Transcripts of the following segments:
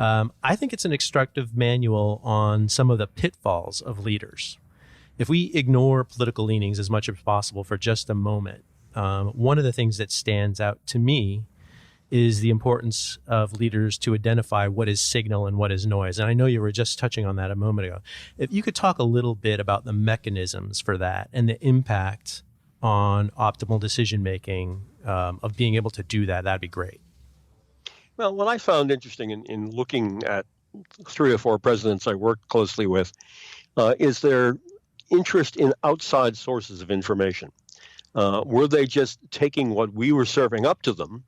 I think it's an instructive manual on some of the pitfalls of leaders. If we ignore political leanings as much as possible for just a moment, one of the things that stands out to me is the importance of leaders to identify what is signal and what is noise. And I know you were just touching on that a moment ago. If you could talk a little bit about the mechanisms for that and the impact on optimal decision-making of being able to do that, that'd be great. Well, what I found interesting in looking at 3 or 4 presidents I worked closely with is their interest in outside sources of information. Were they just taking what we were serving up to them,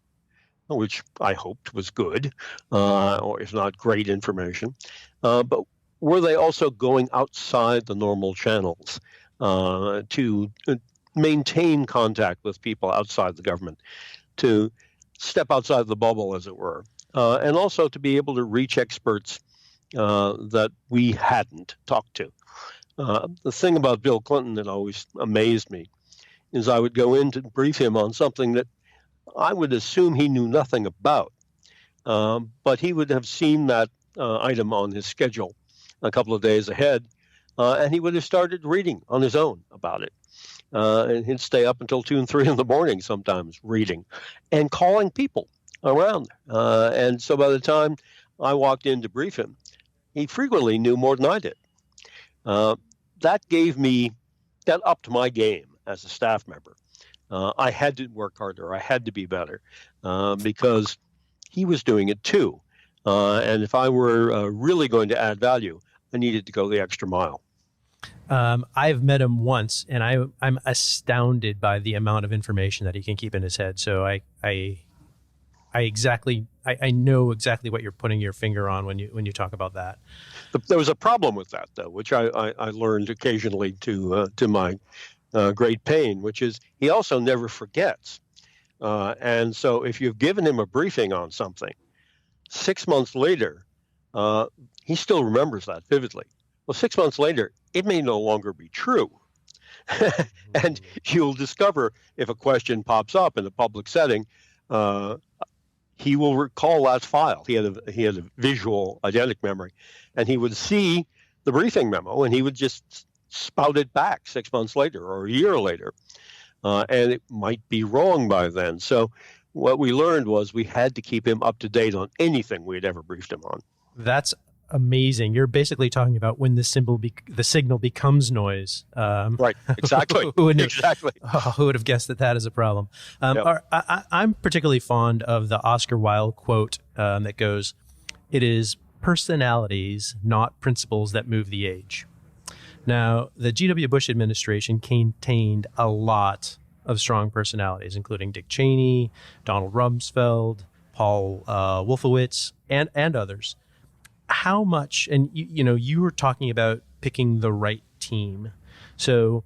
which I hoped was good, or if not great information, but were they also going outside the normal channels to maintain contact with people outside the government, to step outside the bubble, as it were, and also to be able to reach experts that we hadn't talked to. The thing about Bill Clinton that always amazed me is I would go in to brief him on something that I would assume he knew nothing about, but he would have seen that item on his schedule a couple of days ahead, and he would have started reading on his own about it. And he'd stay up until 2 and 3 in the morning sometimes reading and calling people around. And so by the time I walked in to brief him, he frequently knew more than I did. That upped my game as a staff member. I had to work harder. I had to be better because he was doing it too. And if I were really going to add value, I needed to go the extra mile. I've met him once, and I'm astounded by the amount of information that he can keep in his head. So I know exactly what you're putting your finger on when you talk about that. There was a problem with that, though, which I learned occasionally to my great pain, which is he also never forgets. And so if you've given him a briefing on something, 6 months later, he still remembers that vividly. Well, 6 months later, it may no longer be true. And you'll discover if a question pops up in a public setting, he will recall that file. He had a visual eidetic memory, and he would see the briefing memo, and he would just spout it back 6 months later or a year later, and it might be wrong by then. So what we learned was we had to keep him up to date on anything we had ever briefed him on. That's amazing. You're basically talking about when the signal becomes noise. Right, exactly. Exactly. Who would have guessed that is a problem? Yep. I'm particularly fond of the Oscar Wilde quote that goes, "It is personalities, not principles, that move the age." Now, the G.W. Bush administration contained a lot of strong personalities, including Dick Cheney, Donald Rumsfeld, Paul Wolfowitz, and others. How much, and you were talking about picking the right team. So,